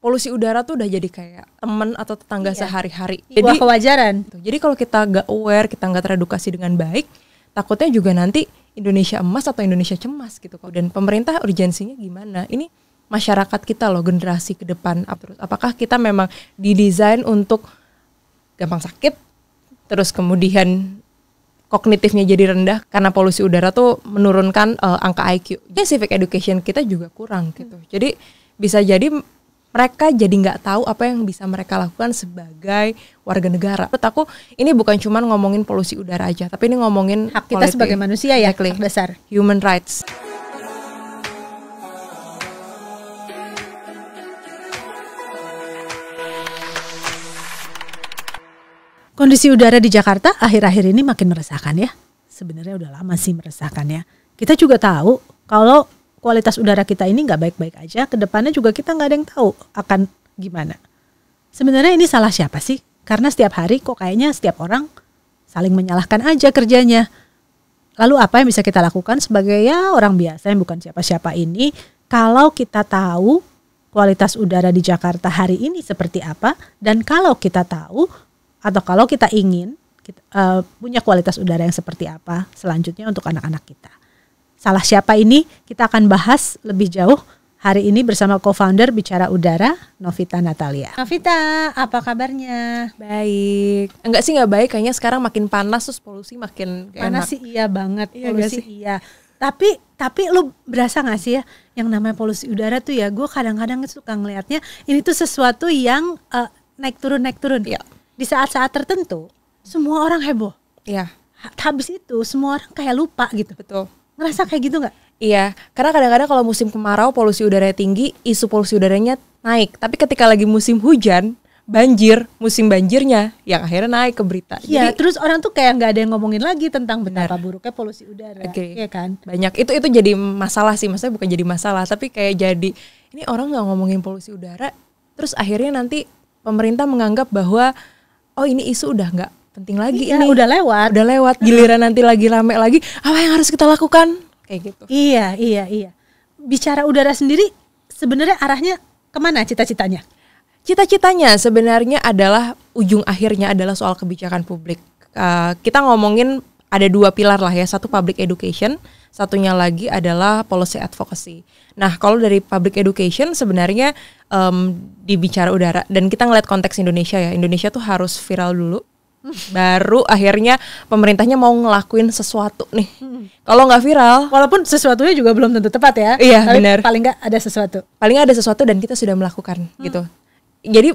polusi udara tuh udah jadi kayak teman atau tetangga sehari-hari. Jadi kewajaran. Jadi kalau kita nggak aware, kita nggak teredukasi dengan baik, takutnya juga nanti Indonesia emas atau Indonesia cemas gitu. Dan pemerintah urgensinya gimana? Ini masyarakat kita loh, generasi ke depan. Apakah kita memang didesain untuk gampang sakit, terus kemudian kognitifnya jadi rendah karena polusi udara tuh menurunkan angka IQ. Jadi civic education kita juga kurang gitu. Jadi bisa jadi mereka jadi nggak tahu apa yang bisa mereka lakukan sebagai warga negara. Menurut aku ini bukan cuma ngomongin polusi udara aja, tapi ini ngomongin hak kita sebagai manusia ya, hak dasar, human rights. Kondisi udara di Jakarta akhir-akhir ini makin meresahkan ya. Sebenarnya udah lama sih meresahkan ya. Kita juga tahu kalau kualitas udara kita ini nggak baik-baik aja, kedepannya juga kita nggak ada yang tahu akan gimana. Sebenarnya ini salah siapa sih? Karena setiap hari kok kayaknya setiap orang saling menyalahkan aja kerjanya. Lalu apa yang bisa kita lakukan sebagai ya orang biasa yang bukan siapa-siapa ini, kalau kita tahu kualitas udara di Jakarta hari ini seperti apa, dan kalau kita tahu atau kalau kita ingin punya kualitas udara yang seperti apa selanjutnya untuk anak-anak kita. Salah siapa ini kita akan bahas lebih jauh hari ini bersama co-founder Bicara Udara, Novita Natalia. Novita, apa kabarnya? Baik. Enggak sih nggak baik, kayaknya sekarang makin panas terus polusi makin panas enak. Sih iya banget, iya, polusi iya. Tapi lu berasa gak sih ya yang namanya polusi udara tuh ya, gue kadang-kadang suka ngelihatnya ini tuh sesuatu yang naik turun. Iya. Di saat-saat tertentu semua orang heboh. Iya. Habis itu semua orang kayak lupa gitu. Betul. Ngerasa kayak gitu gak? Iya, karena kadang-kadang kalau musim kemarau polusi udaranya tinggi, isu polusi udaranya naik. Tapi ketika lagi musim hujan, banjir, musim banjirnya yang akhirnya naik ke berita. Iya, terus orang tuh kayak nggak ada yang ngomongin lagi tentang betapa buruknya polusi udara. Iya kan? Banyak itu jadi masalah sih, maksudnya bukan jadi masalah, tapi kayak jadi ini orang nggak ngomongin polusi udara, terus akhirnya nanti pemerintah menganggap bahwa oh ini isu udah nggak penting lagi, iya, ini udah lewat, giliran nanti lagi rame lagi, apa yang harus kita lakukan kayak gitu. Iya. Bicara udara sendiri sebenarnya arahnya kemana cita-citanya? Cita-citanya sebenarnya adalah ujung akhirnya adalah soal kebijakan publik. Kita ngomongin ada dua pilar lah ya, satu public education, satunya lagi adalah policy advocacy. Nah kalau dari public education sebenarnya di Bicara Udara, dan kita ngeliat konteks Indonesia ya, Indonesia tuh harus viral dulu, baru akhirnya pemerintahnya mau ngelakuin sesuatu nih. Kalau nggak viral, walaupun sesuatunya juga belum tentu tepat ya. Iya tapi benar. Paling nggak ada sesuatu. Paling nggak ada sesuatu dan kita sudah melakukan gitu. Jadi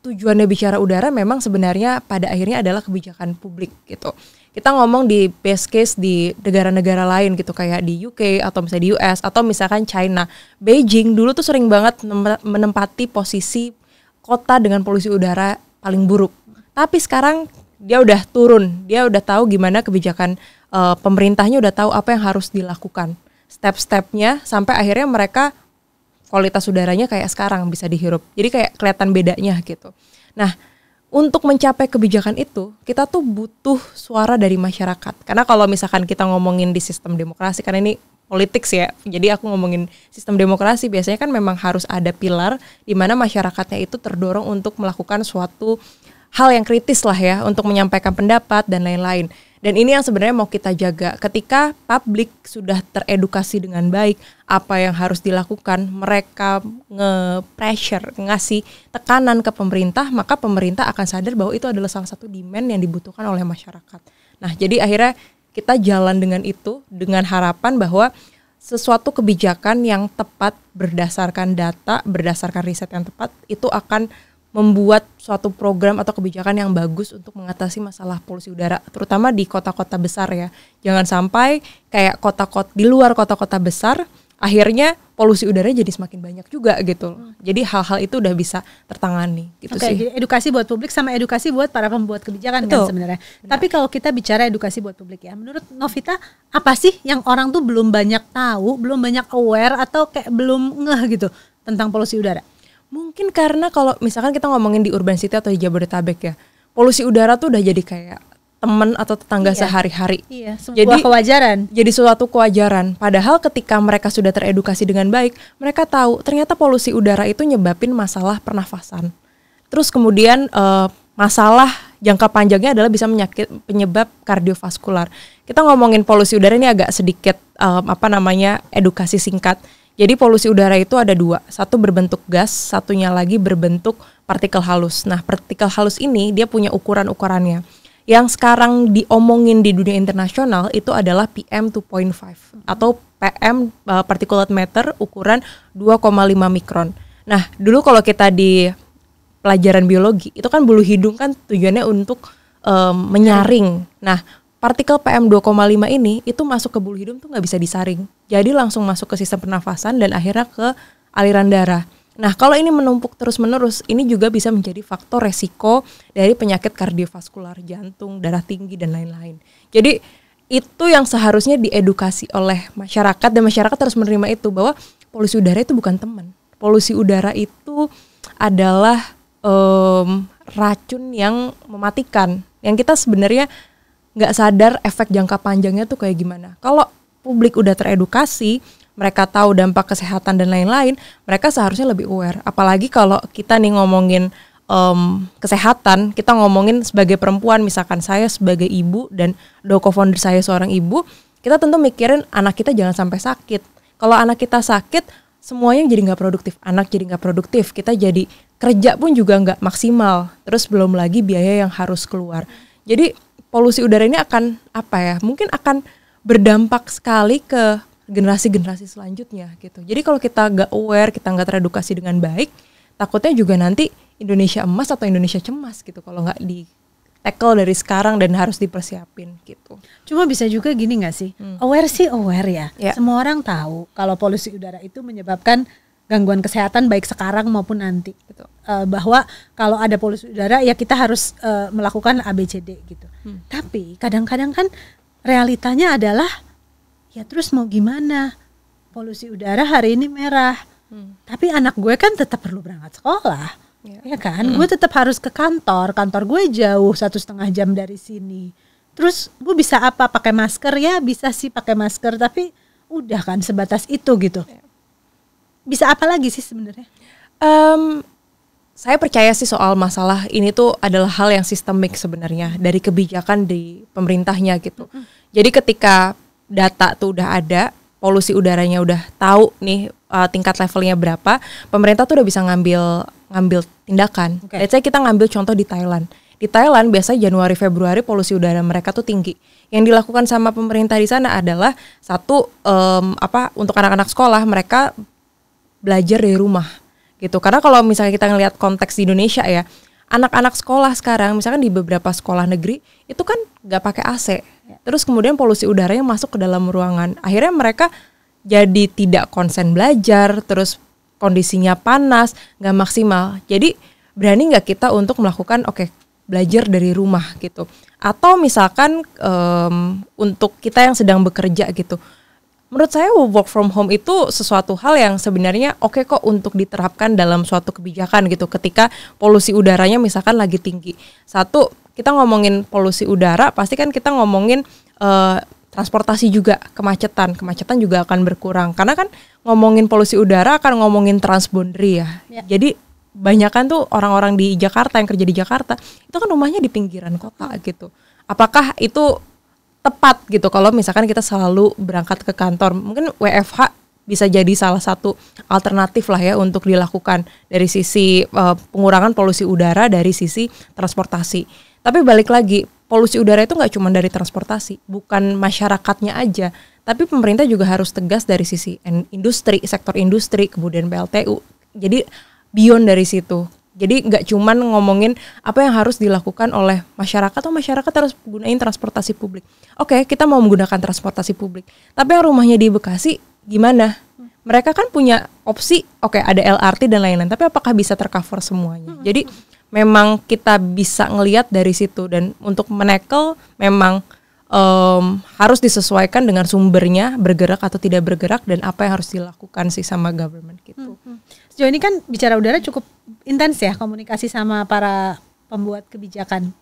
tujuannya Bicara Udara memang sebenarnya pada akhirnya adalah kebijakan publik gitu. Kita ngomong di best case di negara-negara lain gitu, kayak di UK atau misalnya di US atau misalkan China. Beijing dulu tuh sering banget menempati posisi kota dengan polusi udara paling buruk. Tapi sekarang dia udah turun, dia udah tahu gimana kebijakan pemerintahnya, udah tahu apa yang harus dilakukan. Step-stepnya sampai akhirnya mereka kualitas udaranya kayak sekarang bisa dihirup. Jadi kayak kelihatan bedanya gitu. Nah, untuk mencapai kebijakan itu, kita tuh butuh suara dari masyarakat. Karena kalau misalkan kita ngomongin di sistem demokrasi, karena ini politik ya, jadi aku ngomongin sistem demokrasi, biasanya kan memang harus ada pilar di mana masyarakatnya itu terdorong untuk melakukan suatu hal yang kritis lah ya, untuk menyampaikan pendapat dan lain-lain. Dan ini yang sebenarnya mau kita jaga. Ketika publik sudah teredukasi dengan baik apa yang harus dilakukan, mereka nge-pressure, ngasih tekanan ke pemerintah, maka pemerintah akan sadar bahwa itu adalah salah satu demand yang dibutuhkan oleh masyarakat. Nah, jadi akhirnya kita jalan dengan itu, dengan harapan bahwa sesuatu kebijakan yang tepat berdasarkan data, berdasarkan riset yang tepat, itu akan membuat suatu program atau kebijakan yang bagus untuk mengatasi masalah polusi udara, terutama di kota-kota besar ya. Jangan sampai kayak kota-kota di luar kota-kota besar, akhirnya polusi udaranya jadi semakin banyak juga gitu. Jadi hal-hal itu udah bisa tertangani gitu sih. Jadi edukasi buat publik sama edukasi buat para pembuat kebijakan. Betul. Kan sebenarnya. Benar. Tapi kalau kita bicara edukasi buat publik ya, menurut Novita apa sih yang orang tuh belum banyak tahu, belum banyak aware atau kayak belum ngeh gitu tentang polusi udara? Mungkin karena kalau misalkan kita ngomongin di urban city atau di Jabodetabek ya, polusi udara tuh udah jadi kayak teman atau tetangga Iya. sehari-hari. Iya, sebuah Jadi kewajaran. jadi suatu kewajaran. Padahal ketika mereka sudah teredukasi dengan baik, mereka tahu ternyata polusi udara itu nyebabin masalah pernafasan. Terus kemudian masalah jangka panjangnya adalah bisa penyebab kardiovaskular. Kita ngomongin polusi udara ini agak sedikit edukasi singkat. Jadi polusi udara itu ada dua, satu berbentuk gas, satunya lagi berbentuk partikel halus. Nah, partikel halus ini dia punya ukuran-ukurannya. Yang sekarang diomongin di dunia internasional itu adalah PM 2.5 atau PM particulate matter ukuran 2,5 mikron. Nah, dulu kalau kita di pelajaran biologi itu kan bulu hidung kan tujuannya untuk menyaring. Nah, partikel PM 2,5 ini itu masuk ke bulu hidung tuh nggak bisa disaring. Jadi langsung masuk ke sistem pernafasan dan akhirnya ke aliran darah. Nah, kalau ini menumpuk terus-menerus, ini juga bisa menjadi faktor resiko dari penyakit kardiovaskular, jantung, darah tinggi, dan lain-lain. Jadi, itu yang seharusnya diedukasi oleh masyarakat, dan masyarakat harus menerima itu, bahwa polusi udara itu bukan teman. Polusi udara itu adalah racun yang mematikan, yang kita sebenarnya nggak sadar efek jangka panjangnya tuh kayak gimana. Kalau publik udah teredukasi, mereka tahu dampak kesehatan dan lain-lain, mereka seharusnya lebih aware. Apalagi kalau kita nih ngomongin kesehatan, kita ngomongin sebagai perempuan, misalkan saya sebagai ibu dan co-founder saya seorang ibu, kita tentu mikirin anak kita jangan sampai sakit. Kalau anak kita sakit, semuanya jadi nggak produktif, anak jadi nggak produktif, kita jadi kerja pun juga nggak maksimal. Terus belum lagi biaya yang harus keluar. Jadi polusi udara ini akan mungkin akan berdampak sekali ke generasi-generasi selanjutnya gitu. Jadi kalau kita nggak aware, kita nggak teredukasi dengan baik, takutnya juga nanti Indonesia emas atau Indonesia cemas gitu kalau nggak di tackle dari sekarang dan harus dipersiapin gitu. Cuma bisa juga gini nggak sih? Aware sih aware ya. Ya. Semua orang tahu kalau polusi udara itu menyebabkan gangguan kesehatan baik sekarang maupun nanti. Gitu. Bahwa kalau ada polusi udara ya kita harus melakukan ABCD gitu. Tapi kadang-kadang kan realitanya adalah ya terus mau gimana? Polusi udara hari ini merah. Tapi anak gue kan tetap perlu berangkat sekolah. Ya kan? Gue tetap harus ke kantor. Kantor gue jauh 1,5 jam dari sini. Terus gue bisa apa? Pakai masker ya? Bisa sih pakai masker. Tapi udah kan sebatas itu gitu. Bisa apa lagi sih sebenarnya? Saya percaya sih soal masalah ini tuh adalah hal yang sistemik sebenarnya. Dari kebijakan di pemerintahnya gitu. Jadi ketika data tuh udah ada, polusi udaranya udah tahu nih tingkat levelnya berapa, pemerintah tuh udah bisa ngambil tindakan. Let's say kita ngambil contoh di Thailand. Di Thailand biasanya Januari Februari polusi udara mereka tuh tinggi. Yang dilakukan sama pemerintah di sana adalah satu untuk anak-anak sekolah mereka belajar dari rumah gitu. Karena kalau misalnya kita ngelihat konteks di Indonesia ya, anak-anak sekolah sekarang misalkan di beberapa sekolah negeri itu kan nggak pakai AC. Terus kemudian polusi udaranya masuk ke dalam ruangan. Akhirnya mereka jadi tidak konsen belajar, terus kondisinya panas, nggak maksimal. Jadi berani nggak kita untuk melakukan belajar dari rumah gitu. Atau misalkan untuk kita yang sedang bekerja gitu. Menurut saya work from home itu sesuatu hal yang sebenarnya oke kok untuk diterapkan dalam suatu kebijakan gitu. Ketika polusi udaranya misalkan lagi tinggi. Satu, kita ngomongin polusi udara, pasti kan kita ngomongin transportasi juga, kemacetan juga akan berkurang. Karena kan ngomongin polusi udara akan ngomongin transboundary ya. Jadi banyakan tuh orang-orang di Jakarta yang kerja di Jakarta, itu kan rumahnya di pinggiran kota gitu. Apakah itu tepat gitu kalau misalkan kita selalu berangkat ke kantor? Mungkin WFH bisa jadi salah satu alternatif lah ya untuk dilakukan dari sisi pengurangan polusi udara dari sisi transportasi. Tapi balik lagi, polusi udara itu nggak cuma dari transportasi, bukan masyarakatnya aja, tapi pemerintah juga harus tegas dari sisi industri, sektor industri, kemudian PLTU. Jadi beyond dari situ. Jadi nggak cuma ngomongin apa yang harus dilakukan oleh masyarakat, atau masyarakat harus gunain transportasi publik. Oke, kita mau menggunakan transportasi publik, tapi yang rumahnya di Bekasi gimana? Mereka kan punya opsi, ada LRT dan lain-lain, tapi apakah bisa tercover semuanya? Jadi memang kita bisa ngelihat dari situ, dan untuk menekel memang harus disesuaikan dengan sumbernya, bergerak atau tidak bergerak, dan apa yang harus dilakukan sih sama government gitu. Sejauh ini kan bicara udara cukup intens ya komunikasi sama para pembuat kebijakan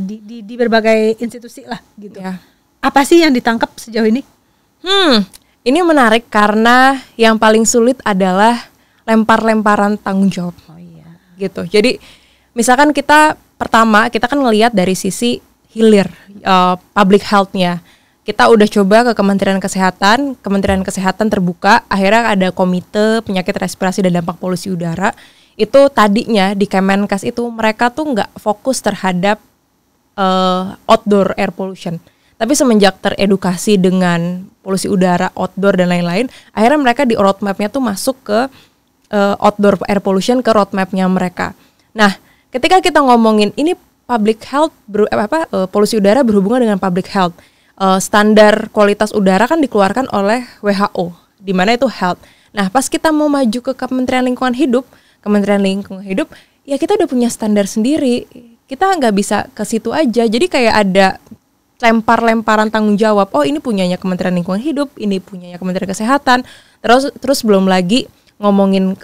di berbagai institusi lah gitu. Ya. Apa sih yang ditangkap sejauh ini? Ini menarik karena yang paling sulit adalah lempar-lemparan tanggung jawab. Oh iya. Gitu. Jadi misalkan kita kan ngelihat dari sisi hilir public health-nya. Kita udah coba ke Kementerian Kesehatan terbuka, akhirnya ada Komite Penyakit Respirasi dan Dampak Polusi Udara. Itu tadinya di Kemenkes itu mereka tuh nggak fokus terhadap outdoor air pollution. Tapi semenjak teredukasi dengan polusi udara, outdoor dan lain-lain, akhirnya mereka di roadmap-nya tuh masuk ke outdoor air pollution ke roadmap-nya mereka. Nah, ketika kita ngomongin ini public health, polusi udara berhubungan dengan public health. Standar kualitas udara kan dikeluarkan oleh WHO, di mana itu health. Nah, pas kita mau maju ke Kementerian Lingkungan Hidup, ya kita udah punya standar sendiri. Kita nggak bisa ke situ aja. Jadi kayak ada lempar-lemparan tanggung jawab. Oh, ini punyanya Kementerian Lingkungan Hidup, ini punyanya Kementerian Kesehatan. Terus belum lagi ngomongin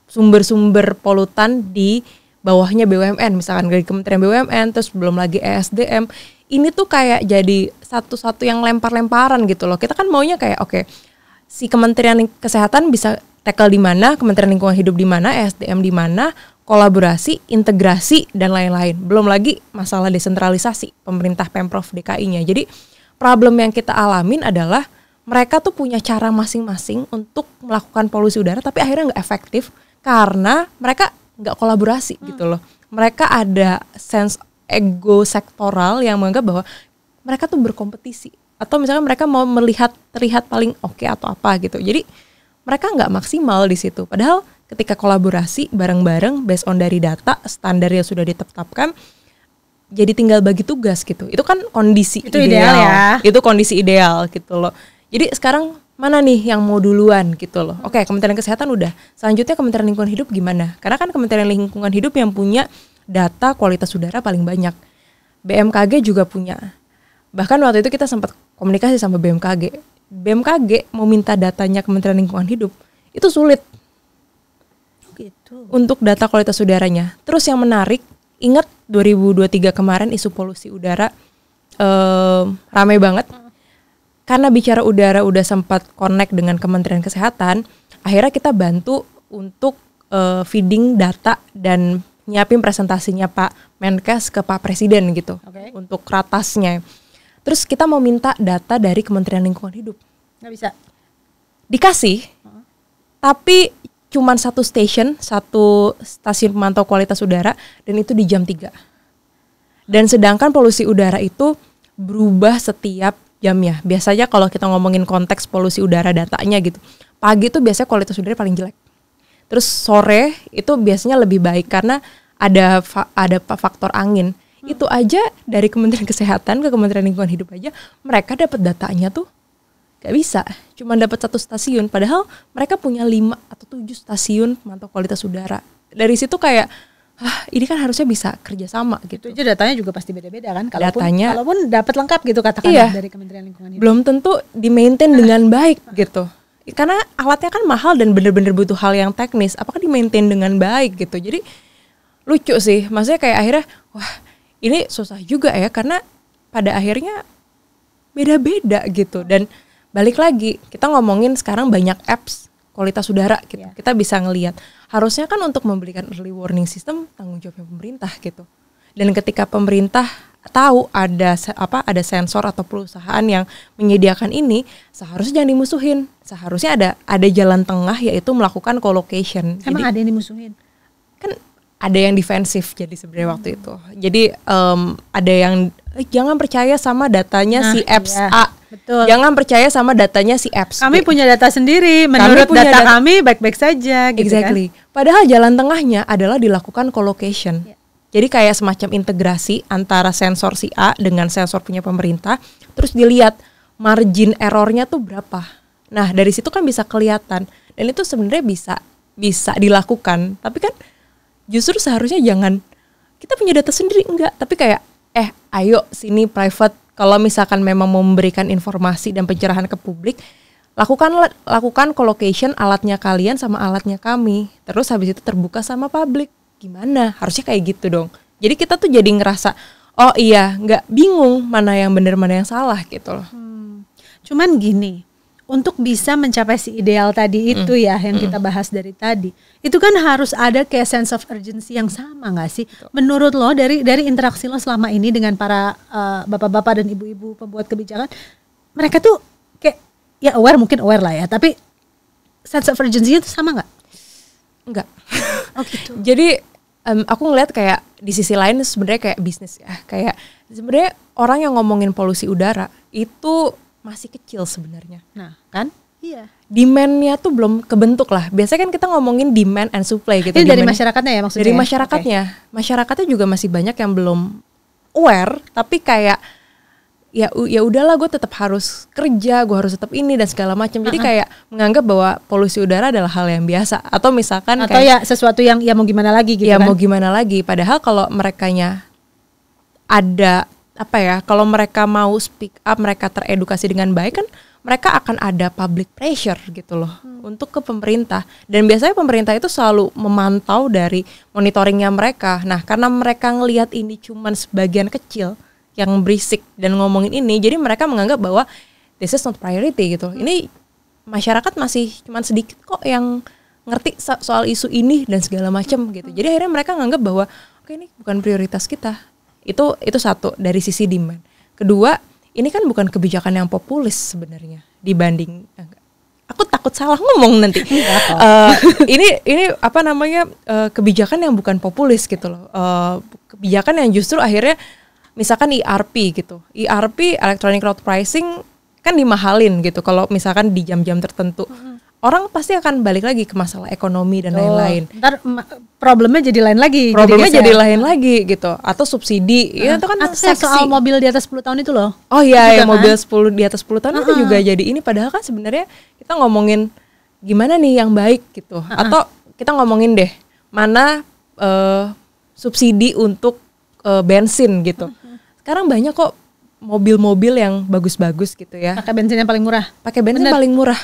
sumber-sumber polutan di bawahnya BUMN, misalkan dari Kementerian BUMN, terus belum lagi ESDM. Ini tuh kayak jadi satu-satu yang lempar-lemparan gitu loh. Kita kan maunya kayak oke, si Kementerian Kesehatan bisa tackle di mana, Kementerian Lingkungan Hidup di mana, ESDM di mana, kolaborasi, integrasi dan lain-lain. Belum lagi masalah desentralisasi pemerintah Pemprov DKI-nya. Jadi problem yang kita alamin adalah mereka tuh punya cara masing-masing untuk melakukan polusi udara, tapi akhirnya nggak efektif karena mereka nggak kolaborasi gitu loh. Mereka ada sense ego sektoral yang menganggap bahwa mereka tuh berkompetisi atau misalnya mereka mau terlihat paling oke atau apa gitu. Jadi mereka nggak maksimal di situ. Padahal ketika kolaborasi bareng-bareng based on dari data standar yang sudah ditetapkan, jadi tinggal bagi tugas gitu. Itu kan kondisi itu ideal ya. Itu kondisi ideal gitu loh. Jadi sekarang mana nih yang mau duluan gitu loh. Oke, Kementerian Kesehatan udah. Selanjutnya Kementerian Lingkungan Hidup gimana? Karena kan Kementerian Lingkungan Hidup yang punya data kualitas udara paling banyak. BMKG juga punya. Bahkan waktu itu kita sempat komunikasi sama BMKG. BMKG mau minta datanya Kementerian Lingkungan Hidup, itu sulit. Gitu. Untuk data kualitas udaranya. Terus yang menarik, ingat 2023 kemarin isu polusi udara ramai banget. Karena bicara udara udah sempat connect dengan Kementerian Kesehatan, akhirnya kita bantu untuk feeding data dan nyiapin presentasinya Pak Menkes ke Pak Presiden gitu, untuk ratasnya. Terus kita mau minta data dari Kementerian Lingkungan Hidup. Nggak bisa? Dikasih, tapi cuman satu stasiun pemantau kualitas udara, dan itu di jam 3. Dan sedangkan polusi udara itu berubah setiap jamnya. Biasanya kalau kita ngomongin konteks polusi udara datanya gitu, pagi itu biasanya kualitas udara paling jelek. Terus sore itu biasanya lebih baik karena ada faktor angin. Itu aja dari Kementerian Kesehatan ke Kementerian Lingkungan Hidup aja mereka dapat datanya tuh gak bisa. Cuma dapat 1 stasiun. Padahal mereka punya 5 atau 7 stasiun pemantau kualitas udara. Dari situ kayak ini kan harusnya bisa kerjasama gitu. Itu aja datanya juga pasti beda-beda kan. Kalaupun dapat lengkap gitu katakanlah dari Kementerian Lingkungan Hidup. Belum tentu di-maintain dengan baik gitu. Karena alatnya kan mahal dan bener-bener butuh hal yang teknis. Apakah di-maintain dengan baik gitu. Jadi lucu sih. Maksudnya kayak akhirnya ini susah juga ya. Karena pada akhirnya beda-beda gitu. Dan balik lagi, kita ngomongin sekarang banyak apps kualitas udara gitu. Yeah. Kita bisa ngelihat. Harusnya kan untuk memberikan early warning system tanggung jawabnya pemerintah gitu. Dan ketika pemerintah tahu ada sensor atau perusahaan yang menyediakan ini, seharusnya jangan dimusuhin. Seharusnya ada jalan tengah, yaitu melakukan co-location. Emang ada yang dimusuhin? Kan ada yang defensif jadi sebenarnya waktu itu. Jadi ada yang jangan percaya sama datanya si apps A. Betul. Jangan percaya sama datanya si apps B. Kami punya data sendiri, menurut data kami baik-baik saja gitu. Exactly. Kan? Padahal jalan tengahnya adalah dilakukan co-location. Yeah. Jadi kayak semacam integrasi antara sensor si A dengan sensor punya pemerintah, terus dilihat margin errornya tuh berapa. Nah, dari situ kan bisa kelihatan, dan itu sebenarnya bisa dilakukan. Tapi kan justru seharusnya jangan kita punya data sendiri, enggak, tapi kayak ayo sini private, kalau misalkan memang mau memberikan informasi dan pencerahan ke publik, lakukan co-location alatnya kalian sama alatnya kami. Terus habis itu terbuka sama publik. Gimana? Harusnya kayak gitu dong. Jadi kita tuh jadi ngerasa oh iya, nggak bingung mana yang benar mana yang salah gitu loh. Cuman gini, untuk bisa mencapai si ideal tadi itu ya yang kita bahas dari tadi, itu kan harus ada kayak sense of urgency yang sama nggak sih? Menurut lo dari interaksi lo selama ini dengan para bapak-bapak dan ibu-ibu pembuat kebijakan, mereka tuh kayak ya mungkin aware lah ya, tapi sense of urgency itu sama nggak? Enggak. Oh gitu. Jadi aku ngeliat kayak di sisi lain sebenarnya kayak bisnis ya, kayak sebenarnya orang yang ngomongin polusi udara itu masih kecil sebenarnya. Nah kan? Iya. Demand-nya tuh belum kebentuk lah. Biasanya kan kita ngomongin demand and supply gitu. Ini dari masyarakatnya ya maksudnya? Dari masyarakatnya. Okay. Masyarakatnya juga masih banyak yang belum aware, tapi kayak ya udahlah gue tetap harus kerja, gue harus tetap ini dan segala macam. Jadi kayak menganggap bahwa polusi udara adalah hal yang biasa, atau misalkan atau kayak, ya sesuatu yang ya mau gimana lagi gitu ya kan. mau gimana lagi, padahal kalau merekanya ada apa ya, kalau mereka mau speak up, mereka teredukasi dengan baik kan mereka akan ada public pressure gitu loh untuk ke pemerintah. Dan biasanya pemerintah itu selalu memantau dari monitoringnya mereka. Nah, karena mereka ngelihat ini cuman sebagian kecil yang berisik dan ngomongin ini, jadi mereka menganggap bahwa this is not priority gitu. Ini masyarakat masih cuman sedikit kok yang ngerti soal isu ini dan segala macam gitu. Jadi akhirnya mereka menganggap bahwa oke, ini bukan prioritas kita. Itu satu dari sisi demand. Kedua, ini kan bukan kebijakan yang populis sebenarnya dibanding aku takut salah ngomong nanti. Ini apa namanya, kebijakan yang bukan populis gitu loh. Kebijakan yang justru akhirnya misalkan ERP gitu. ERP, electronic road pricing kan dimahalin gitu kalau misalkan di jam-jam tertentu. Orang pasti akan balik lagi ke masalah ekonomi dan lain-lain. Ntar problemnya jadi lain lagi. Problemnya jadi lain lagi gitu. Atau subsidi, ya itu kan seksi. Soal mobil di atas 10 tahun itu loh. Oh iya, ya, kan? mobil 10 di atas 10 tahun itu juga jadi ini. Padahal kan sebenarnya kita ngomongin gimana nih yang baik gitu. Atau kita ngomongin deh mana subsidi untuk bensin gitu. Sekarang banyak kok mobil-mobil yang bagus-bagus gitu ya. Pakai bensin yang paling murah. Pakai bensin paling murah.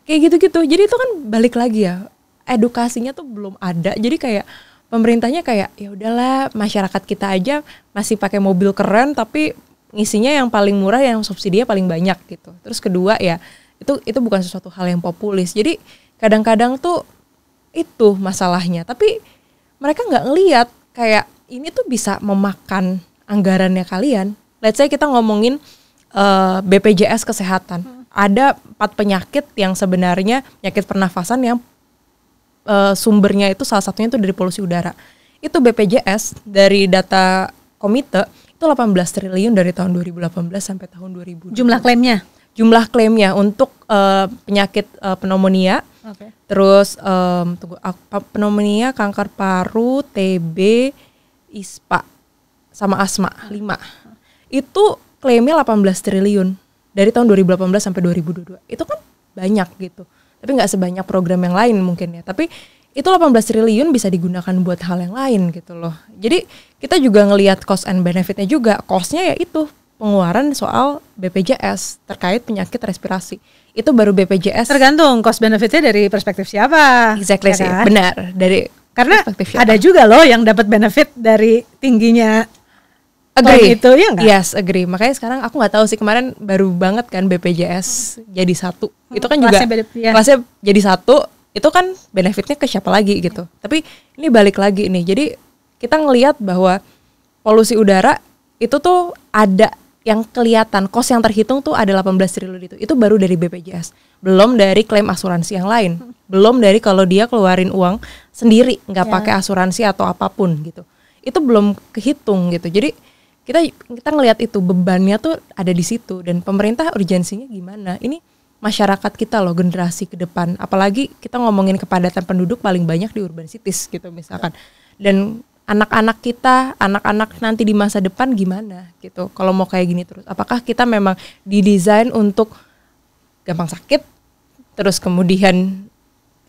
Kayak gitu-gitu. Jadi itu kan balik lagi ya, edukasinya tuh belum ada. Jadi kayak pemerintahnya kayak ya udahlah, masyarakat kita aja masih pakai mobil keren tapi ngisinya yang paling murah, yang subsidinya paling banyak gitu. Terus kedua ya, itu bukan sesuatu hal yang populis. Jadi kadang-kadang tuh itu masalahnya. Tapi mereka nggak ngelihat kayak ini tuh bisa memakan anggarannya kalian. Let's say kita ngomongin BPJS kesehatan. Ada 4 penyakit yang sebenarnya penyakit pernafasan yang sumbernya itu salah satunya itu dari polusi udara. Itu BPJS dari data komite itu 18 triliun dari tahun 2018 sampai tahun 2020. Jumlah klaimnya? Jumlah klaimnya untuk penyakit pneumonia. Okay. Terus pneumonia, kanker paru, TB, ISPA sama asma 5. Itu klaimnya 18 triliun. Dari tahun 2018 sampai 2022. Itu kan banyak gitu. Tapi nggak sebanyak program yang lain mungkin ya. Tapi itu 18 triliun bisa digunakan buat hal yang lain gitu loh. Jadi kita juga ngelihat cost and benefitnya juga. Costnya ya itu pengeluaran soal BPJS terkait penyakit respirasi. Itu baru BPJS. Tergantung cost benefitnya dari perspektif siapa. Exactly ya sih, kan? benar. Karena ada juga loh yang dapat benefit dari tingginya. Agree. Itu ya enggak? Yes, agree. Makanya sekarang aku nggak tahu sih, kemarin baru banget kan BPJS jadi satu. Itu kan juga kelasnya jadi satu. Itu kan benefitnya ke siapa lagi gitu. Tapi ini balik lagi nih. Jadi kita ngelihat bahwa polusi udara itu tuh ada yang kelihatan, cost yang terhitung tuh ada 18 triliun itu. Itu baru dari BPJS. Belum dari klaim asuransi yang lain. Belum dari kalau dia keluarin uang sendiri, nggak pakai asuransi atau apapun gitu. Itu belum kehitung gitu. Jadi kita ngelihat itu bebannya tuh ada di situ, dan pemerintah urgensinya gimana? Ini masyarakat kita loh, generasi ke depan. Apalagi kita ngomongin kepadatan penduduk paling banyak di urban cities gitu misalkan. Dan anak-anak kita, anak-anak nanti di masa depan gimana gitu. Kalau mau kayak gini terus, apakah kita memang didesain untuk gampang sakit, terus kemudian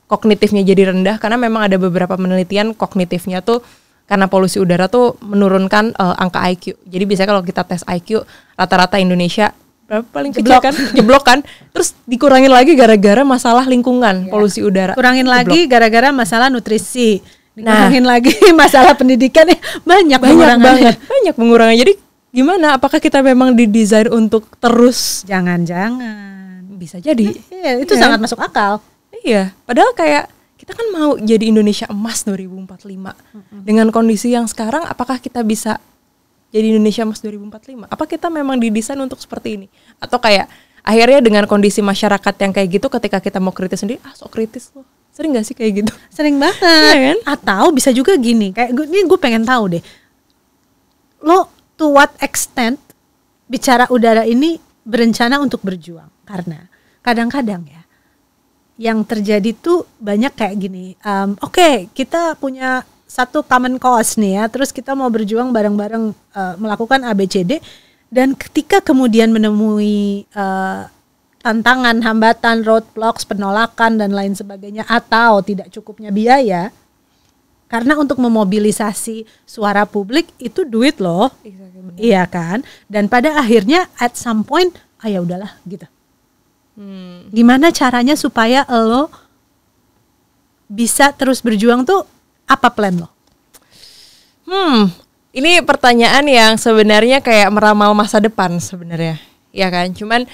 kognitifnya jadi rendah? Karena memang ada beberapa penelitian kognitifnya tuh karena polusi udara tuh menurunkan angka IQ. Jadi biasanya kalau kita tes IQ, rata-rata Indonesia berapa paling kecil kan? Jeblok kan? Terus dikurangin lagi gara-gara masalah lingkungan, polusi udara. Kurangin lagi gara-gara masalah nutrisi. Dikurangin lagi masalah pendidikan banyak banget, banyak pengurangan. Jadi gimana? Apakah kita memang didesain untuk terus? Jangan-jangan. Bisa jadi. Iya, itu sangat masuk akal. Iya, padahal kayak kita kan mau jadi Indonesia emas 2045. Dengan kondisi yang sekarang, apakah kita bisa jadi Indonesia emas 2045? Apa kita memang didesain untuk seperti ini? Atau kayak akhirnya dengan kondisi masyarakat yang kayak gitu, ketika kita mau kritis sendiri, sok kritis loh. Sering gak sih kayak gitu? Sering banget. Iya kan? Atau bisa juga gini, kayak gue pengen tahu deh, lo to what extent bicara udara ini berencana untuk berjuang? Karena kadang-kadang ya, yang terjadi tuh banyak kayak gini, oke, kita punya satu common cause nih ya, terus kita mau berjuang bareng-bareng melakukan ABCD, dan ketika kemudian menemui tantangan, hambatan, roadblocks, penolakan dan lain sebagainya, atau tidak cukupnya biaya, karena untuk memobilisasi suara publik itu duit loh, iya kan? Dan pada akhirnya at some point, ya udahlah gitu. Gimana caranya supaya lo bisa terus berjuang tuh, apa plan lo? Ini pertanyaan yang sebenarnya kayak meramal masa depan sebenarnya, ya kan? Cuman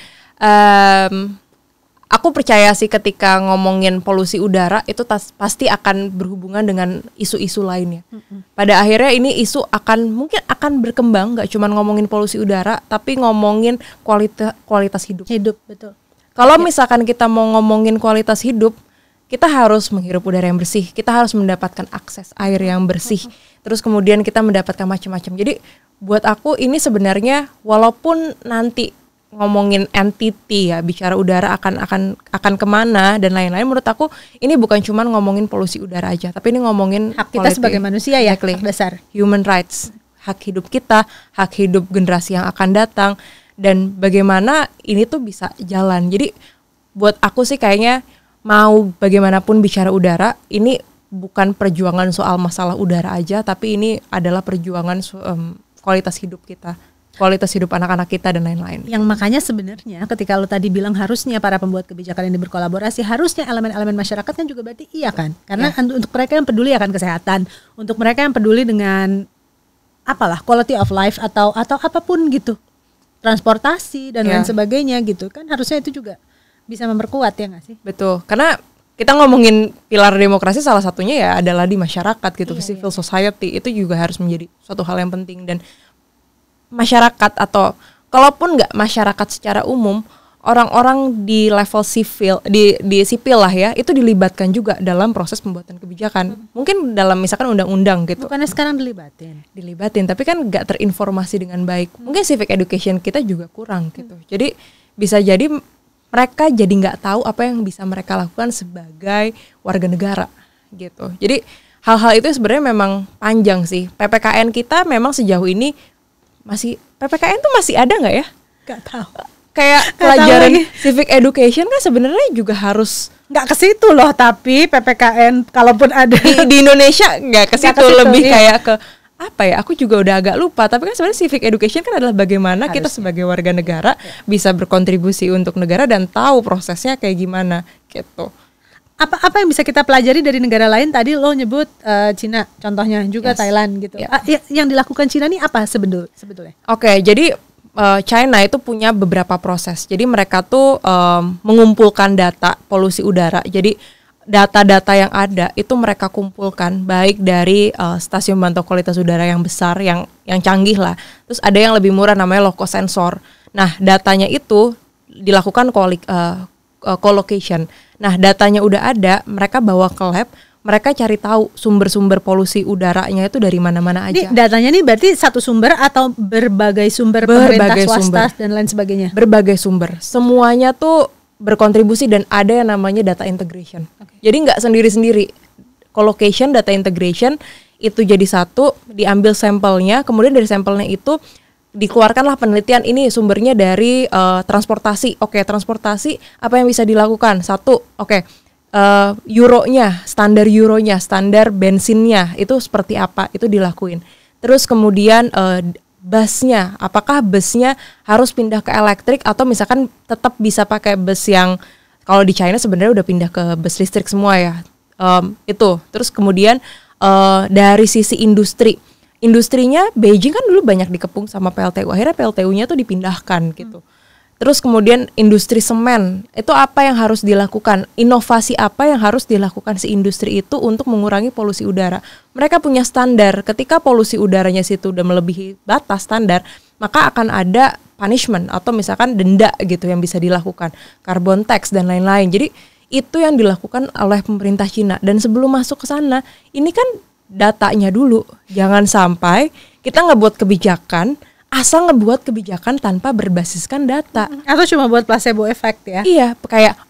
aku percaya sih ketika ngomongin polusi udara itu pasti akan berhubungan dengan isu-isu lainnya. Pada akhirnya ini isu mungkin akan berkembang, nggak cuma ngomongin polusi udara, tapi ngomongin kualitas hidup. Betul. Kalau misalkan kita mau ngomongin kualitas hidup, kita harus menghirup udara yang bersih, kita harus mendapatkan akses air yang bersih, terus kemudian kita mendapatkan macam-macam. Jadi buat aku ini sebenarnya walaupun nanti ngomongin entity ya, bicara udara akan kemana dan lain-lain, menurut aku ini bukan cuma ngomongin polusi udara aja, tapi ini ngomongin hak kita sebagai manusia ya, hak dasar, human rights, hak hidup kita, hak hidup generasi yang akan datang, dan bagaimana ini tuh bisa jalan. Jadi buat aku sih kayaknya mau bagaimanapun bicara udara, ini bukan perjuangan soal masalah udara aja, tapi ini adalah perjuangan kualitas hidup kita, kualitas hidup anak-anak kita dan lain-lain. Yang makanya sebenarnya ketika lo tadi bilang harusnya para pembuat kebijakan ini berkolaborasi, harusnya elemen-elemen masyarakat kan juga berarti iya kan? Karena untuk mereka yang peduli akan kesehatan, untuk mereka yang peduli dengan quality of life atau apapun gitu, transportasi dan lain sebagainya gitu kan, harusnya itu juga bisa memperkuat, ya nggak sih? Betul, karena kita ngomongin pilar demokrasi salah satunya ya adalah di masyarakat gitu, civil society itu juga harus menjadi suatu hal yang penting. Dan masyarakat, atau kalaupun nggak masyarakat secara umum, orang-orang di level sipil, di sipil lah ya, itu dilibatkan juga dalam proses pembuatan kebijakan. Mungkin dalam misalkan undang-undang gitu. Bukannya sekarang dilibatin, tapi kan nggak terinformasi dengan baik. Mungkin civic education kita juga kurang gitu. Jadi bisa jadi mereka jadi nggak tahu apa yang bisa mereka lakukan sebagai warga negara gitu. Jadi hal-hal itu sebenarnya memang panjang sih. PPKN kita memang sejauh ini PPKN tuh masih ada nggak ya? Nggak tahu. Kayak pelajaran civic education kan sebenarnya juga harus nggak ke situ loh, tapi PPKN kalaupun ada di Indonesia nggak ke situ, lebih kayak ke apa ya? Aku juga udah agak lupa. Tapi kan sebenarnya civic education kan adalah bagaimana kita sebagai warga negara bisa berkontribusi untuk negara dan tahu prosesnya kayak gimana gitu. Apa yang bisa kita pelajari dari negara lain? Tadi lo nyebut Cina, contohnya juga Thailand gitu. Yang dilakukan Cina ini apa sebetulnya? Oke, jadi China itu punya beberapa proses. Jadi mereka tuh mengumpulkan data polusi udara. Jadi data-data yang ada itu mereka kumpulkan baik dari stasiun pemantau kualitas udara yang besar, yang canggih lah. Terus ada yang lebih murah namanya loco sensor. Nah, datanya itu dilakukan co-location. Nah, datanya udah ada, mereka bawa ke lab. Mereka cari tahu sumber-sumber polusi udaranya itu dari mana-mana aja. Ini datanya nih berarti satu sumber atau berbagai sumber pemerintah, swasta dan lain sebagainya? Berbagai sumber. Semuanya tuh berkontribusi dan ada yang namanya data integration. Jadi nggak sendiri-sendiri. Co-location, data integration itu jadi satu, diambil sampelnya, kemudian dari sampelnya itu dikeluarkanlah penelitian, ini sumbernya dari transportasi. Transportasi apa yang bisa dilakukan? Satu, euronya, standar bensinnya itu seperti apa, itu dilakuin. Terus kemudian busnya, apakah busnya harus pindah ke elektrik atau misalkan tetap bisa pakai bus yang kalau di China sebenarnya udah pindah ke bus listrik semua ya. Itu. Terus kemudian dari sisi industrinya Beijing kan dulu banyak dikepung sama PLTU, akhirnya PLTU-nya tuh dipindahkan gitu. Terus kemudian industri semen, itu apa yang harus dilakukan? Inovasi apa yang harus dilakukan si industri itu untuk mengurangi polusi udara? Mereka punya standar, ketika polusi udaranya situ udah melebihi batas standar, maka akan ada punishment atau misalkan denda gitu yang bisa dilakukan, carbon tax dan lain-lain. Jadi itu yang dilakukan oleh pemerintah Cina. Dan sebelum masuk ke sana, ini kan datanya dulu. Jangan sampai kita ngebuat kebijakan asal ngebuat kebijakan tanpa berbasiskan data. Atau cuma buat placebo effect ya? Iya, kayak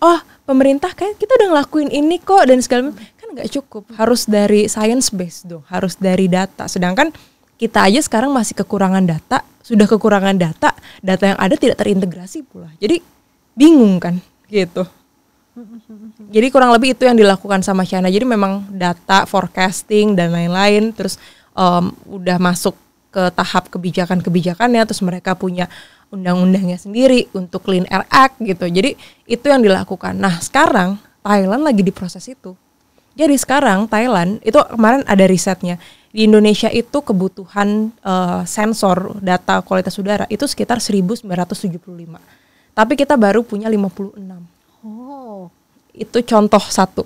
pemerintah kayak kita udah ngelakuin ini kok dan segala macam. Kan nggak cukup, harus dari science based dong, harus dari data. Sedangkan kita aja sekarang masih kekurangan data, sudah kekurangan data yang ada tidak terintegrasi pula. Jadi bingung kan gitu. Jadi kurang lebih itu yang dilakukan sama China. Jadi memang data, forecasting dan lain-lain, terus udah masuk ke tahap kebijakannya, terus mereka punya undang-undangnya sendiri untuk Clean Air Act gitu. Jadi itu yang dilakukan. Nah sekarang Thailand lagi di proses itu. Jadi sekarang Thailand itu kemarin ada risetnya, di Indonesia itu kebutuhan sensor data kualitas udara itu sekitar 1975. Tapi kita baru punya 56. Oh, itu contoh satu.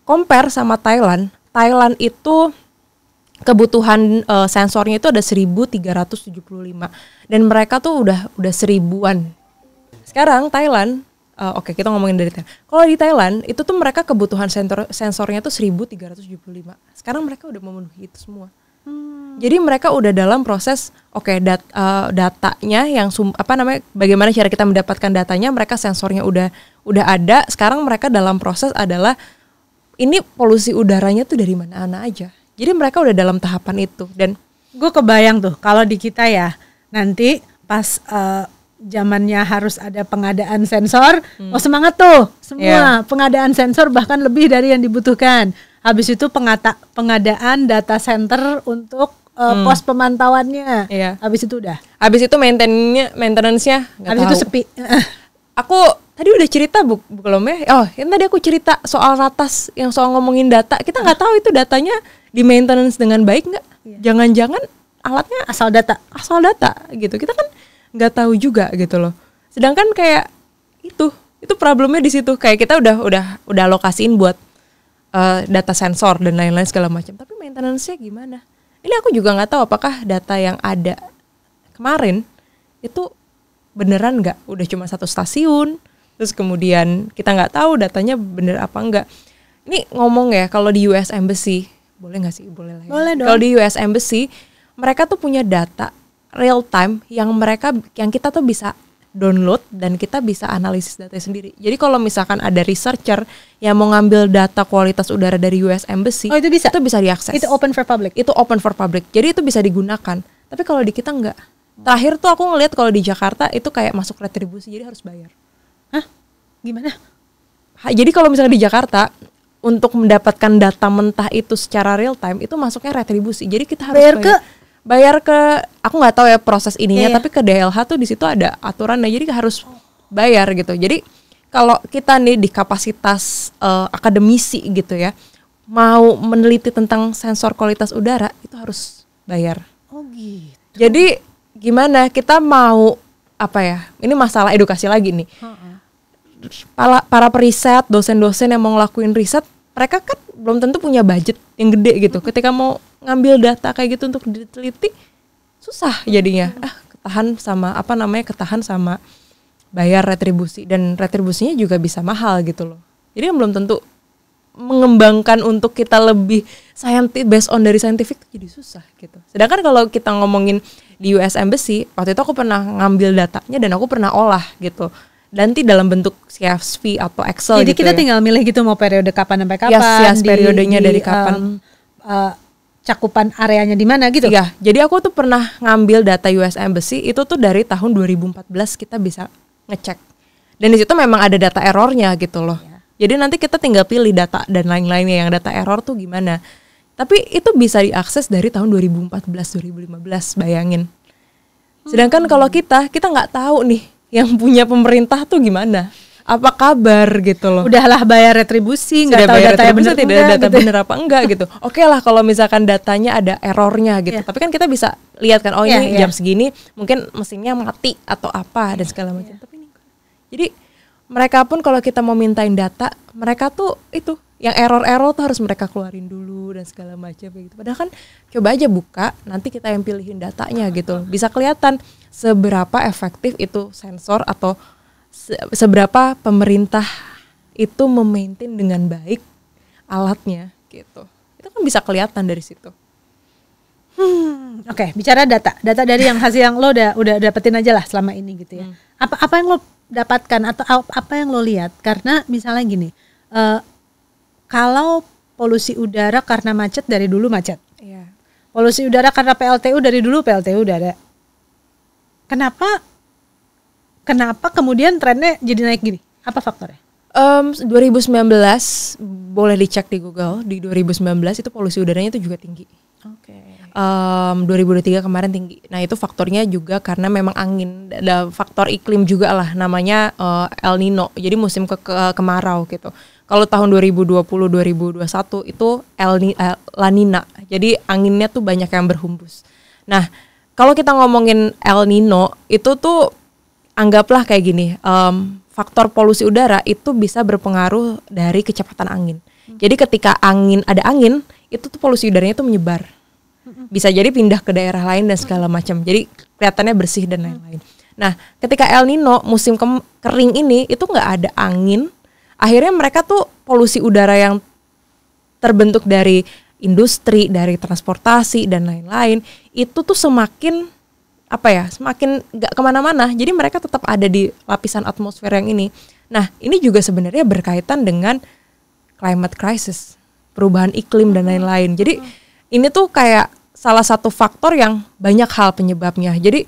Compare sama Thailand itu kebutuhan sensornya itu ada 1375 dan mereka tuh udah 1000-an. Sekarang Thailand, oke, kita ngomongin dari Thailand. Kalau di Thailand itu tuh mereka kebutuhan sensornya tuh 1375. Sekarang mereka udah memenuhi itu semua. Jadi mereka udah dalam proses datanya yang bagaimana cara kita mendapatkan datanya, mereka sensornya udah ada. Sekarang mereka dalam proses adalah ini polusi udaranya tuh dari mana aja. Jadi mereka udah dalam tahapan itu. Dan gue kebayang tuh kalau di kita ya nanti pas zamannya harus ada pengadaan sensor, semangat tuh semua pengadaan sensor bahkan lebih dari yang dibutuhkan. Habis itu pengadaan data center untuk pos pemantauannya. Habis itu udah. Habis itu maintenance-nya. Habis itu sepi. Aku tadi udah cerita belum ya? Yang tadi aku cerita soal ratas yang soal ngomongin data. Kita nggak tahu itu datanya di maintenance dengan baik nggak? Jangan-jangan alatnya asal data gitu. Kita kan nggak tahu juga gitu loh. Sedangkan kayak itu problemnya di situ. Kayak kita udah alokasiin buat data sensor dan lain-lain segala macam. Tapi maintenance-nya gimana? Ini aku juga nggak tahu apakah data yang ada kemarin itu beneran nggak? Udah cuma satu stasiun. Terus kemudian kita nggak tahu datanya bener apa enggak. Ini ngomong ya, kalau di US Embassy, boleh nggak sih? Boleh lah ya. Boleh dong. Kalau di US Embassy, mereka tuh punya data real time yang kita tuh bisa download dan kita bisa analisis data sendiri. Jadi kalau misalkan ada researcher yang mau ngambil data kualitas udara dari US Embassy, itu bisa diakses. Itu open for public. Jadi itu bisa digunakan. Tapi kalau di kita enggak. Terakhir tuh aku ngeliat kalau di Jakarta itu kayak masuk retribusi, jadi harus bayar. Hah? Gimana? Jadi kalau misalnya di Jakarta untuk mendapatkan data mentah itu secara real time itu masuknya retribusi. Jadi kita harus bayar ke aku nggak tahu ya proses ininya, tapi ke DLH tuh di situ ada aturannya. Jadi harus bayar gitu. Jadi kalau kita nih di kapasitas akademisi gitu ya, mau meneliti tentang sensor kualitas udara itu harus bayar. Oh gitu. Jadi gimana kita mau ini masalah edukasi lagi nih. Para periset, dosen-dosen yang mau ngelakuin riset, mereka kan belum tentu punya budget yang gede gitu. Ketika mau ngambil data kayak gitu untuk diteliti, susah jadinya. Ketahan sama bayar retribusi, dan retribusinya juga bisa mahal gitu loh. Jadi belum tentu mengembangkan untuk kita lebih based on dari scientific jadi susah gitu. Sedangkan kalau kita ngomongin di US Embassy, waktu itu aku pernah ngambil datanya dan aku pernah olah gitu. Nanti dalam bentuk CSV atau Excel. Jadi gitu kita tinggal milih gitu mau periode kapan sampai kapan. Yes, periodenya dari kapan. Cakupan areanya di mana gitu. Iya, jadi aku tuh pernah ngambil data US Embassy itu tuh dari tahun 2014 kita bisa ngecek. Dan di situ memang ada data errornya gitu loh. Jadi nanti kita tinggal pilih data dan lain-lainnya yang data error tuh gimana. Tapi itu bisa diakses dari tahun 2014-2015, bayangin. Sedangkan kalau kita nggak tahu nih yang punya pemerintah tuh gimana. apa kabar gitu loh. Udahlah bayar retribusi, nggak Sudah tahu bayar datanya retribusi, bener tidak enggak, data gitu. bener apa enggak gitu. Oke lah kalau misalkan datanya ada errornya gitu. Tapi kan kita bisa lihat kan, oh ini jam segini mungkin mesinnya mati atau apa dan segala macam. Tapi ini jadi mereka pun kalau kita mau mintain data, mereka tuh itu yang error-error tuh harus mereka keluarin dulu dan segala macam gitu. Padahal kan coba aja buka, nanti kita yang pilihin datanya gitu. Bisa kelihatan seberapa efektif itu sensor atau seberapa pemerintah itu memaintain dengan baik alatnya gitu. Itu kan bisa kelihatan dari situ. Oke, bicara data dari yang hasil yang lo udah dapetin aja lah selama ini gitu ya. Apa yang lo dapatkan atau apa yang lo lihat? Karena misalnya gini, kalau polusi udara karena macet dari dulu macet. Iya. Polusi udara karena PLTU dari dulu PLTU udah ada. Kenapa kemudian trennya jadi naik gini? Apa faktornya? 2019 boleh dicek di Google, di 2019 itu polusi udaranya itu juga tinggi. Oke. 2023 kemarin tinggi. Nah itu faktornya juga karena memang angin, ada faktor iklim juga lah, namanya El Nino. Jadi musim kemarau gitu. Kalau tahun 2020-2021 itu La Nina. Jadi anginnya tuh banyak yang berhembus. Nah kalau kita ngomongin El Nino itu tuh anggaplah kayak gini. Faktor polusi udara itu bisa berpengaruh dari kecepatan angin. Jadi ketika ada angin, itu tuh polusi udaranya tuh menyebar. Bisa jadi pindah ke daerah lain dan segala macam. Jadi kelihatannya bersih dan lain-lain. Nah, ketika El Nino musim kering ini itu nggak ada angin, akhirnya mereka tuh polusi udara yang terbentuk dari industri, dari transportasi dan lain-lain itu tuh semakin nggak kemana-mana. Jadi mereka tetap ada di lapisan atmosfer yang ini. Nah, ini juga sebenarnya berkaitan dengan climate crisis, perubahan iklim dan lain-lain. Jadi ini tuh kayak salah satu faktor yang banyak hal penyebabnya. Jadi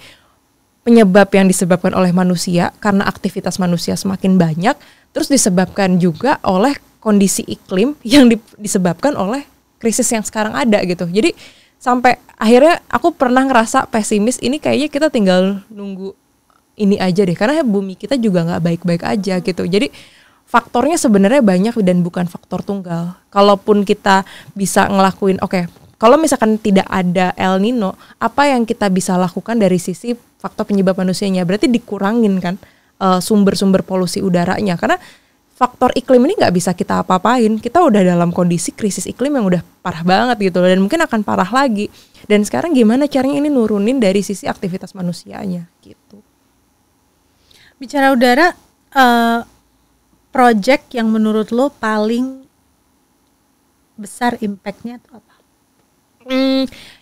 penyebab yang disebabkan oleh manusia karena aktivitas manusia semakin banyak, terus disebabkan juga oleh kondisi iklim yang disebabkan oleh krisis yang sekarang ada gitu. Jadi sampai akhirnya aku pernah ngerasa pesimis, ini kayaknya kita tinggal nunggu ini aja deh, karena bumi kita juga nggak baik-baik aja gitu. Jadi faktornya sebenarnya banyak dan bukan faktor tunggal. Kalaupun kita bisa ngelakuin, kalau misalkan tidak ada El Nino, apa yang kita bisa lakukan dari sisi faktor penyebab manusianya? Berarti dikurangin kan sumber-sumber polusi udaranya, karena faktor iklim ini nggak bisa kita apa-apain. Kita udah dalam kondisi krisis iklim yang udah parah banget gitu, dan mungkin akan parah lagi. Dan sekarang gimana caranya ini nurunin dari sisi aktivitas manusianya gitu. Bicara udara, project yang menurut lo paling besar impactnya itu apa?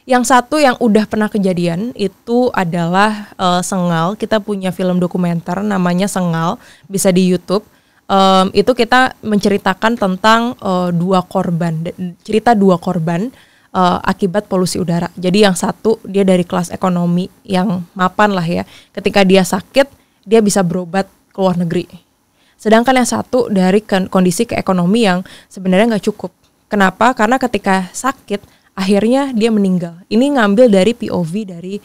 Yang satu yang udah pernah kejadian itu adalah Sengal. Kita punya film dokumenter namanya Sengal, bisa di YouTube. Itu kita menceritakan tentang cerita dua korban akibat polusi udara. Jadi yang satu dia dari kelas ekonomi yang mapan lah ya. Ketika dia sakit, dia bisa berobat ke luar negeri. Sedangkan yang satu dari kondisi keekonomi yang sebenarnya nggak cukup. Kenapa? Karena ketika sakit, akhirnya dia meninggal. Ini ngambil dari POV dari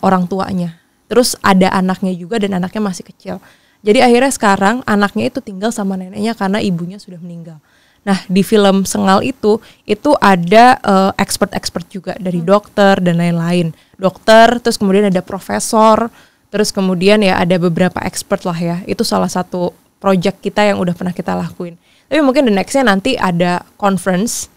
orang tuanya. Terus ada anaknya juga dan anaknya masih kecil. Jadi akhirnya sekarang anaknya itu tinggal sama neneknya karena ibunya sudah meninggal. Nah di film Sengal itu ada expert-expert juga dari dokter dan lain-lain. Dokter, terus kemudian ada profesor, terus kemudian ya ada beberapa expert lah ya. Itu salah satu project kita yang udah pernah kita lakuin. Tapi mungkin the next-nya nanti ada conference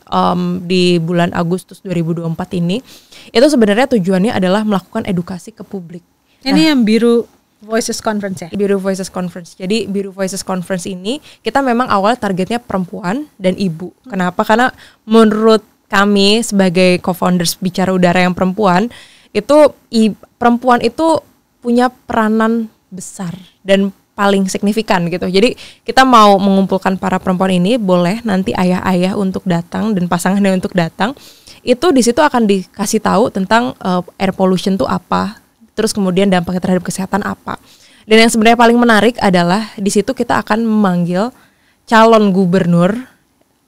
di bulan Agustus 2024 ini. Itu sebenarnya tujuannya adalah melakukan edukasi ke publik. Ini yang Biru Voices Conference ya? Biru Voices Conference. Jadi Biru Voices Conference ini kita memang awal targetnya perempuan dan ibu. Kenapa? Karena menurut kami sebagai co-founders Bicara Udara yang perempuan, itu perempuan itu punya peranan besar dan paling signifikan gitu. Jadi kita mau mengumpulkan para perempuan ini, boleh nanti ayah-ayah untuk datang dan pasangannya untuk datang. Itu di situ akan dikasih tahu tentang air pollution itu apa. Terus kemudian dampaknya terhadap kesehatan apa. Dan yang sebenarnya paling menarik adalah di situ kita akan memanggil calon gubernur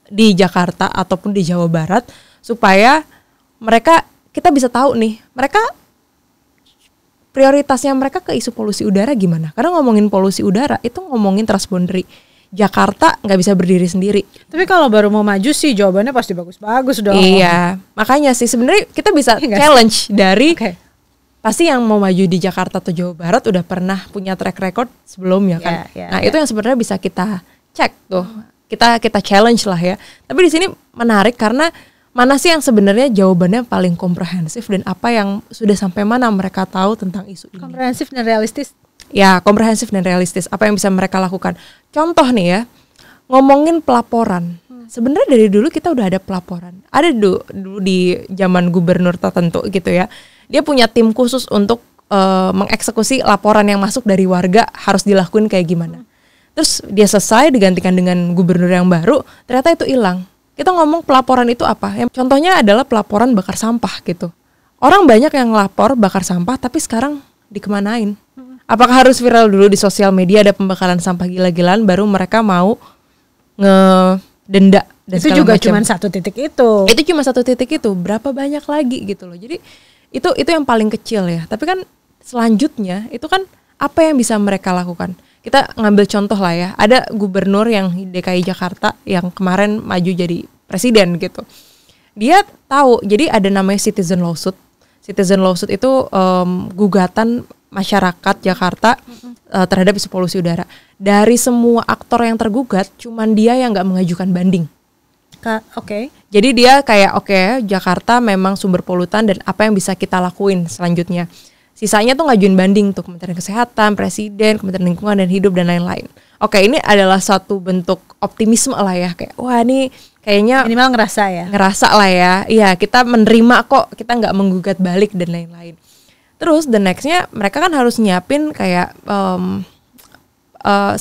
di Jakarta ataupun di Jawa Barat supaya kita bisa tahu nih, mereka prioritasnya mereka ke isu polusi udara gimana? Karena ngomongin polusi udara itu ngomongin transboundary. Jakarta nggak bisa berdiri sendiri. Tapi kalau baru mau maju sih jawabannya pasti bagus-bagus dong. Iya, makanya sih sebenarnya kita bisa challenge dari pasti yang mau maju di Jakarta atau Jawa Barat udah pernah punya track record sebelumnya kan. Nah itu yang sebenarnya bisa kita cek tuh, kita challenge lah ya. Tapi di sini menarik karena mana sih yang sebenarnya jawabannya paling komprehensif dan apa yang sudah sampai mana mereka tahu tentang isu ini. Komprehensif dan realistis. Ya, komprehensif dan realistis. Apa yang bisa mereka lakukan? Contoh nih ya, ngomongin pelaporan. Sebenarnya dari dulu kita udah ada pelaporan. Ada dulu di zaman gubernur tertentu gitu ya. Dia punya tim khusus untuk mengeksekusi laporan yang masuk dari warga harus dilakuin kayak gimana. Terus dia selesai digantikan dengan gubernur yang baru, ternyata itu hilang. Kita ngomong pelaporan itu apa? Contohnya adalah pelaporan bakar sampah gitu. Orang banyak yang lapor bakar sampah tapi sekarang dikemanain? Apakah harus viral dulu di sosial media ada pembakaran sampah gila-gilaan baru mereka mau ngedenda dan itu juga cuma satu titik itu. Itu cuma satu titik itu, berapa banyak lagi gitu loh. Jadi itu yang paling kecil ya. Tapi kan selanjutnya itu kan apa yang bisa mereka lakukan? Kita ngambil contoh lah ya. Ada gubernur yang DKI Jakarta yang kemarin maju jadi presiden gitu. Dia tahu, jadi ada namanya citizen lawsuit. Citizen lawsuit itu gugatan masyarakat Jakarta terhadap isu polusi udara. Dari semua aktor yang tergugat, cuman dia yang nggak mengajukan banding. Oke. Jadi dia kayak Jakarta memang sumber polutan dan apa yang bisa kita lakuin selanjutnya. Sisanya tuh ngajuin banding tuh Kementerian Kesehatan, Presiden, Kementerian Lingkungan dan Hidup dan lain-lain. Oke, ini adalah satu bentuk optimisme lah ya, kayak wah ini kayaknya minimal ngerasa lah ya. Iya, kita menerima kok, kita nggak menggugat balik dan lain-lain. Terus the nextnya mereka kan harus nyiapin kayak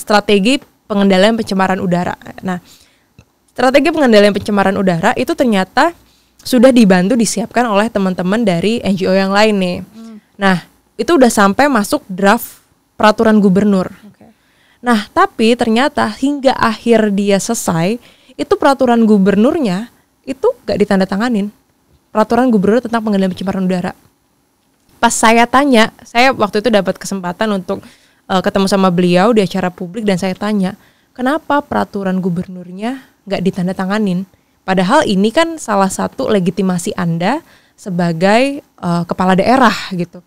strategi pengendalian pencemaran udara. Nah, strategi pengendalian pencemaran udara itu ternyata sudah dibantu disiapkan oleh teman-teman dari NGO yang lain nih. Nah, itu udah sampai masuk draft peraturan gubernur. Nah, tapi ternyata hingga akhir dia selesai, itu peraturan gubernurnya itu gak ditandatanganin. Peraturan gubernur tentang pengendalian pencemaran udara. Pas saya tanya, saya waktu itu dapat kesempatan untuk ketemu sama beliau di acara publik dan saya tanya, kenapa peraturan gubernurnya nggak ditandatanganin? Padahal ini kan salah satu legitimasi Anda sebagai kepala daerah gitu.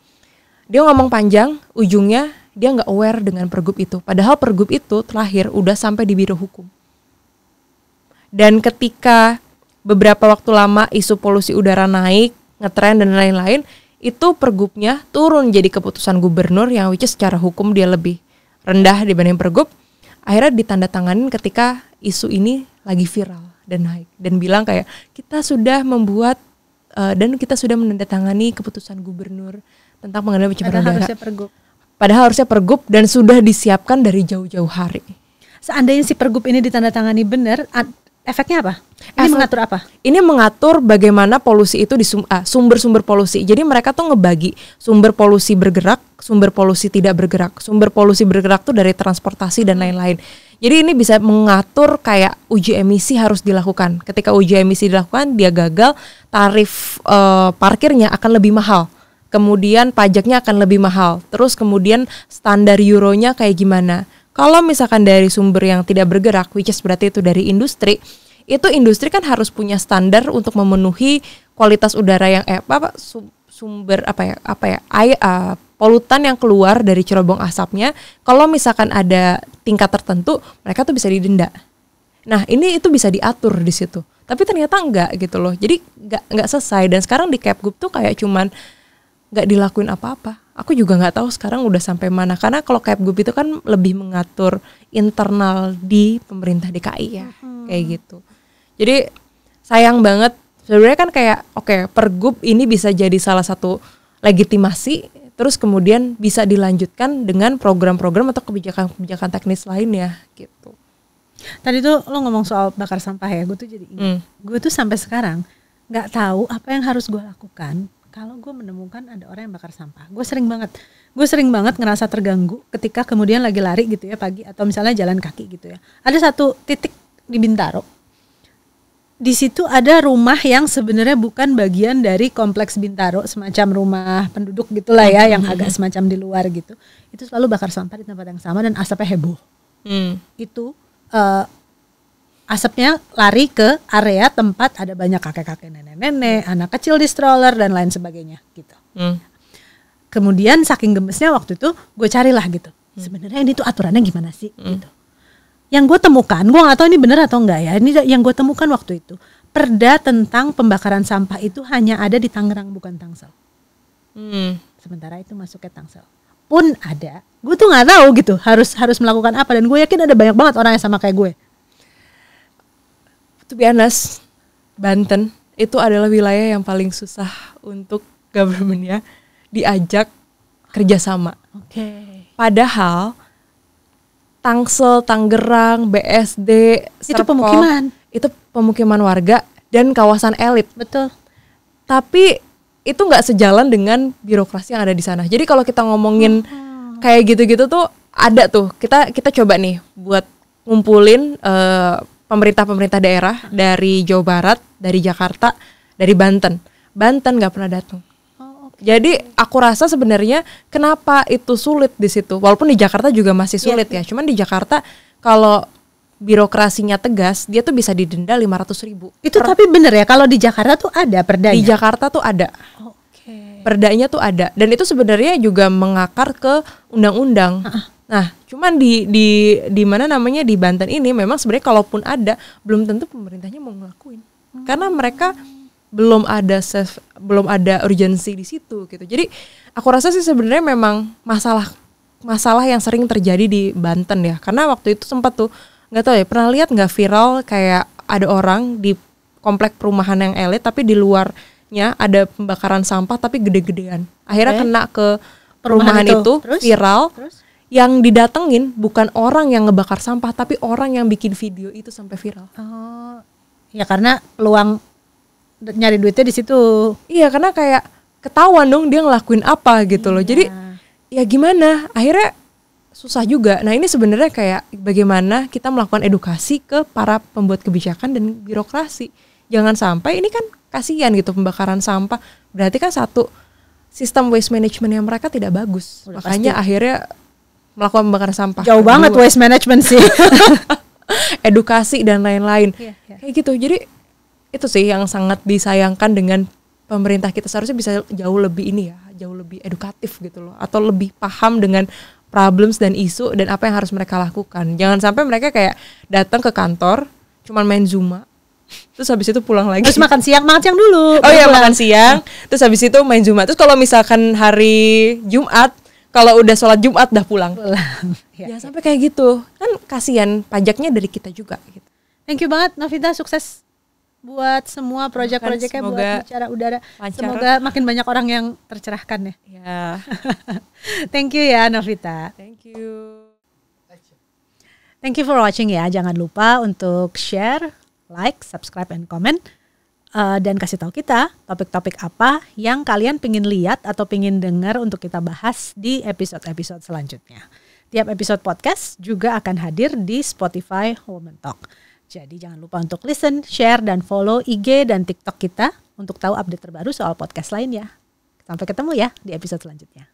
Dia ngomong panjang, ujungnya dia nggak aware dengan pergub itu. Padahal pergub itu terlahir udah sampai di Biro Hukum. Dan ketika beberapa waktu lama isu polusi udara naik, ngetren dan lain-lain, itu pergubnya turun jadi keputusan gubernur yang which is secara hukum dia lebih rendah dibanding pergub. Akhirnya ditandatanganin ketika isu ini lagi viral dan naik dan bilang kayak kita sudah membuat dan kita sudah menandatangani keputusan gubernur tentang pengendalian pencemaran udara. Padahal harusnya pergub dan sudah disiapkan dari jauh-jauh hari. Seandainya si pergub ini ditandatangani benar, efeknya apa? Ini mengatur apa? Ini mengatur bagaimana polusi itu di sumber-sumber polusi. Jadi mereka tuh ngebagi sumber polusi bergerak, sumber polusi tidak bergerak. Sumber polusi bergerak tuh dari transportasi dan lain-lain. Jadi ini bisa mengatur kayak uji emisi harus dilakukan. Ketika uji emisi dilakukan, dia gagal, tarif parkirnya akan lebih mahal. Kemudian pajaknya akan lebih mahal. Terus kemudian standar euronya kayak gimana? Kalau misalkan dari sumber yang tidak bergerak, which is berarti itu dari industri, itu industri kan harus punya standar untuk memenuhi kualitas udara yang polutan yang keluar dari cerobong asapnya. Kalau misalkan ada tingkat tertentu, mereka tuh bisa didenda. Nah, ini itu bisa diatur di situ. Tapi ternyata enggak gitu loh. Jadi enggak selesai dan sekarang di Kepgub tuh kayak cuman enggak dilakuin apa-apa. Aku juga nggak tahu sekarang udah sampai mana karena kalau Kepgub itu kan lebih mengatur internal di pemerintah DKI ya kayak gitu. Jadi sayang banget sebenarnya kan kayak pergub ini bisa jadi salah satu legitimasi terus kemudian bisa dilanjutkan dengan program-program atau kebijakan-kebijakan teknis lainnya gitu. Tadi tuh lo ngomong soal bakar sampah ya, gue tuh jadi ingat. Gue tuh sampai sekarang nggak tahu apa yang harus gue lakukan kalau gue menemukan ada orang yang bakar sampah. Gue sering banget ngerasa terganggu ketika kemudian lagi lari gitu ya pagi atau misalnya jalan kaki gitu ya. Ada satu titik di Bintaro, di situ ada rumah yang sebenarnya bukan bagian dari kompleks Bintaro, semacam rumah penduduk gitulah ya, yang agak semacam di luar gitu. Itu selalu bakar sampah di tempat yang sama dan asapnya heboh. Itu asapnya lari ke area tempat ada banyak kakek-kakek, nenek-nenek, anak kecil di stroller dan lain sebagainya gitu. Kemudian saking gemesnya waktu itu gue carilah gitu. Sebenarnya ini tuh aturannya gimana sih gitu. Yang gue temukan, gue gak tahu ini benar atau enggak ya. Ini yang gue temukan waktu itu, perda tentang pembakaran sampah itu hanya ada di Tangerang, bukan Tangsel. Sementara itu masuk ke Tangsel pun ada. Gue tuh nggak tahu gitu harus melakukan apa, dan gue yakin ada banyak banget orang yang sama kayak gue. To be honest, Banten itu adalah wilayah yang paling susah untuk government-nya diajak kerjasama. Padahal Tangsel, Tangerang, BSD, Serpong, itu pemukiman warga dan kawasan elit. Betul. Tapi itu nggak sejalan dengan birokrasi yang ada di sana. Jadi kalau kita ngomongin kayak gitu-gitu tuh ada tuh. Kita coba nih buat ngumpulin pemerintah daerah dari Jawa Barat, dari Jakarta, dari Banten. Banten nggak pernah datang. Jadi aku rasa sebenarnya kenapa itu sulit di situ. Walaupun di Jakarta juga masih sulit ya. Cuman di Jakarta kalau birokrasinya tegas, dia tuh bisa didenda 500.000. Itu tapi bener ya, kalau di Jakarta tuh ada perdanya? Di Jakarta tuh ada. Perdanya tuh ada. Dan itu sebenarnya juga mengakar ke undang-undang. Nah, cuman di mana namanya di Banten ini memang sebenarnya kalaupun ada, belum tentu pemerintahnya mau ngelakuin. Karena mereka belum ada urgensi di situ gitu. Jadi aku rasa sih sebenarnya memang masalah yang sering terjadi di Banten ya. Karena waktu itu sempat tuh nggak tahu ya, pernah lihat nggak viral kayak ada orang di komplek perumahan yang elit tapi di luarnya ada pembakaran sampah tapi gede-gedean. Akhirnya kena ke perumahan itu viral. Terus? Yang didatengin bukan orang yang ngebakar sampah tapi orang yang bikin video itu sampai viral. Ya karena peluang nyari duitnya di situ. Iya, karena kayak ketahuan dong dia ngelakuin apa gitu loh. Jadi ya gimana? Akhirnya susah juga. Nah, ini sebenarnya kayak bagaimana kita melakukan edukasi ke para pembuat kebijakan dan birokrasi. Jangan sampai ini kan kasihan gitu pembakaran sampah. Berarti kan satu sistem waste management yang mereka tidak bagus. Makanya akhirnya melakukan pembakaran sampah. Jauh banget waste management sih. Edukasi dan lain-lain. Kayak gitu. Jadi itu sih yang sangat disayangkan dengan pemerintah kita, seharusnya bisa jauh lebih jauh lebih edukatif gitu loh, atau lebih paham dengan problems dan isu dan apa yang harus mereka lakukan. Jangan sampai mereka kayak datang ke kantor cuman main Zuma, terus habis itu pulang lagi. Terus makan siang dulu. Oh iya, makan siang, terus habis itu main Zuma. Terus kalau misalkan hari Jumat, kalau udah sholat Jumat dah pulang. Jangan sampai kayak gitu, kan kasihan, pajaknya dari kita juga gitu. Thank you banget Novita, sukses buat semua proyek-proyeknya buat Bicara Udara. Lancar. Semoga makin banyak orang yang tercerahkan ya. Thank you ya Novita. Thank you. Thank you for watching ya. Jangan lupa untuk share, like, subscribe, and comment. Dan kasih tahu kita topik-topik apa yang kalian pingin lihat atau pingin dengar untuk kita bahas di episode-episode selanjutnya. Tiap episode podcast juga akan hadir di Spotify Women Talk. Jadi jangan lupa untuk listen, share, dan follow IG dan TikTok kita untuk tahu update terbaru soal podcast lainnya. Sampai ketemu ya di episode selanjutnya.